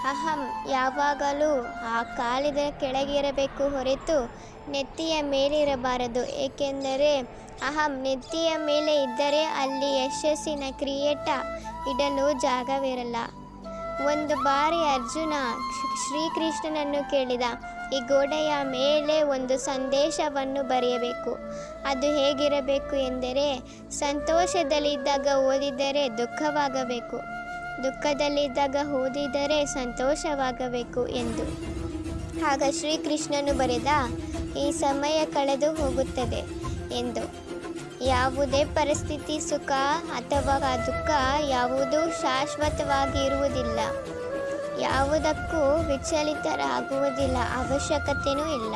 ಅಹಂ ಯಾವಾಗಲೂ ಆ ಕಾಲಿನ ಕೆಳಗಿರಬೇಕು ಹೊರತು ನೆತ್ತಿಯ ಮೇಲಿರಬಾರದು. ಏಕೆಂದರೆ ಅಹಂ ನೆತ್ತಿಯ ಮೇಲೆ ಇದ್ದರೆ ಅಲ್ಲಿ ಯಶಸ್ಸಿನ ಕಿರೀಟ ಇಡಲು ಜಾಗವಿರಲ್ಲ. ಒಂದು ಬಾರಿ ಅರ್ಜುನ ಶ್ರೀಕೃಷ್ಣನನ್ನು ಕೇಳಿದ, ಈ ಗೋಡೆಯ ಮೇಲೆ ಒಂದು ಸಂದೇಶವನ್ನು ಬರೆಯಬೇಕು. ಅದು ಹೇಗಿರಬೇಕು ಎಂದರೆ, ಸಂತೋಷದಲ್ಲಿದ್ದಾಗ ಓದಿದರೆ ದುಃಖವಾಗಬೇಕು, ದುಃಖದಲ್ಲಿದ್ದಾಗ ಓದಿದರೆ ಸಂತೋಷವಾಗಬೇಕು ಎಂದು. ಆಗ ಶ್ರೀಕೃಷ್ಣನು ಬರೆದ, ಈ ಸಮಯ ಕಳೆದು ಹೋಗುತ್ತದೆ ಎಂದು. ಯಾವುದೇ ಪರಿಸ್ಥಿತಿ, ಸುಖ ಅಥವಾ ದುಃಖ ಯಾವುದೂ ಶಾಶ್ವತವಾಗಿ ಇರುವುದಿಲ್ಲ. ಯಾವುದಕ್ಕೂ ವಿಚಲಿತರಾಗುವುದಿಲ್ಲ, ಅವಶ್ಯಕತೆಯೂ ಇಲ್ಲ.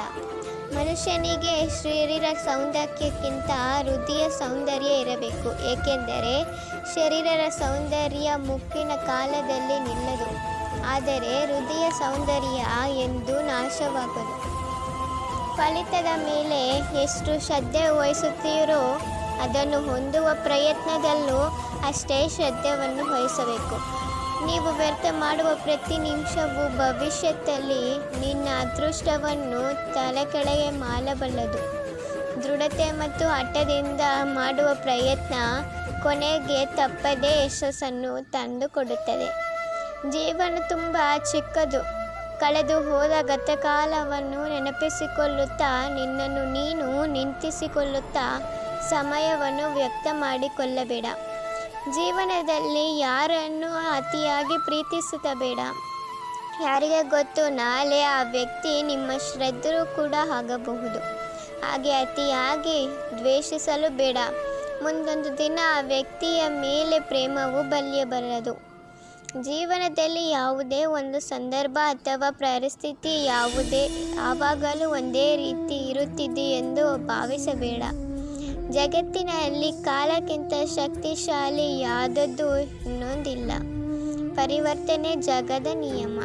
ಮನುಷ್ಯನಿಗೆ ಶರೀರ ಸೌಂದರ್ಯಕ್ಕಿಂತ ಹೃದಯ ಸೌಂದರ್ಯ ಇರಬೇಕು. ಏಕೆಂದರೆ ಶರೀರದ ಸೌಂದರ್ಯ ಮುಪ್ಪಿನ ಕಾಲದಲ್ಲಿ ನಿಲ್ಲದು, ಆದರೆ ಹೃದಯ ಸೌಂದರ್ಯ ಎಂದು ನಾಶವಾಗದು. ಫಲಿತದ ಮೇಲೆ ಎಷ್ಟು ಶ್ರದ್ಧೆ ವಹಿಸುತ್ತೀರೋ ಅದನ್ನು ಹೊಂದುವ ಪ್ರಯತ್ನದಲ್ಲೂ ಅಷ್ಟೇ ಶ್ರದ್ಧೆಯನ್ನು ವಹಿಸಬೇಕು. ನೀವು ವ್ಯರ್ಥ ಮಾಡುವ ಪ್ರತಿ ನಿಮಿಷವೂ ಭವಿಷ್ಯದಲ್ಲಿ ನಿನ್ನ ಅದೃಷ್ಟವನ್ನು ತಲೆಕೆಳಗೆ ಮಾಡಬಲ್ಲದು. ದೃಢತೆ ಮತ್ತು ಹಠದಿಂದ ಮಾಡುವ ಪ್ರಯತ್ನ ಕೊನೆಗೆ ತಪ್ಪದೇ ಯಶಸ್ಸನ್ನು ತಂದುಕೊಡುತ್ತದೆ. ಜೀವನ ತುಂಬ ಚಿಕ್ಕದು. ಕಳೆದು ಹೋದ ಗತಕಾಲವನ್ನು ನೆನಪಿಸಿಕೊಳ್ಳುತ್ತಾ ನಿನ್ನನ್ನು ನೀನು ನಿಂತಿಸಿಕೊಳ್ಳುತ್ತಾ ಸಮಯವನ್ನು ವ್ಯರ್ಥ ಮಾಡಿಕೊಳ್ಳಬೇಡ. ಜೀವನದಲ್ಲಿ ಯಾರನ್ನು ಅತಿಯಾಗಿ ಪ್ರೀತಿಸಬೇಡ. ಯಾರಿಗೆ ಗೊತ್ತು, ನಾಳೆ ಆ ವ್ಯಕ್ತಿ ನಿಮ್ಮ ಶತ್ರು ಕೂಡ ಆಗಬಹುದು. ಹಾಗೆ ಅತಿಯಾಗಿ ದ್ವೇಷಿಸಲು ಬೇಡ. ಮುಂದೊಂದು ದಿನ ಆ ವ್ಯಕ್ತಿಯ ಮೇಲೆ ಪ್ರೇಮವು ಬಲಿಯಬಲ್ಲದು. ಜೀವನದಲ್ಲಿ ಯಾವುದೇ ಒಂದು ಸಂದರ್ಭ ಅಥವಾ ಪರಿಸ್ಥಿತಿ ಯಾವಾಗಲೂ ಒಂದೇ ರೀತಿ ಇರುತ್ತಿದೆ ಎಂದು ಭಾವಿಸಬೇಡ. ಜಗತ್ತಿನಲ್ಲಿ ಕಾಲಕ್ಕಿಂತ ಶಕ್ತಿಶಾಲಿ ಯಾವುದೂ ಇನ್ನೊಂದಿಲ್ಲ. ಪರಿವರ್ತನೆ ಜಗದ ನಿಯಮ.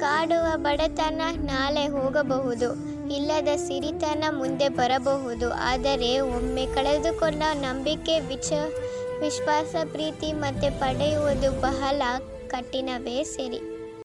ಕಾಡುವ ಬಡತನ ನಾಳೆ ಹೋಗಬಹುದು, ಇಲ್ಲದ ಸಿರಿತನ ಮುಂದೆ ಬರಬಹುದು. ಆದರೆ ಒಮ್ಮೆ ಕಳೆದುಕೊಂಡ ನಂಬಿಕೆ, ವಿಶ್ವಾಸ, ಪ್ರೀತಿ ಮತ್ತೆ ಪಡೆಯುವುದು ಬಹಳ ಕಠಿಣವೇ ಸರಿ.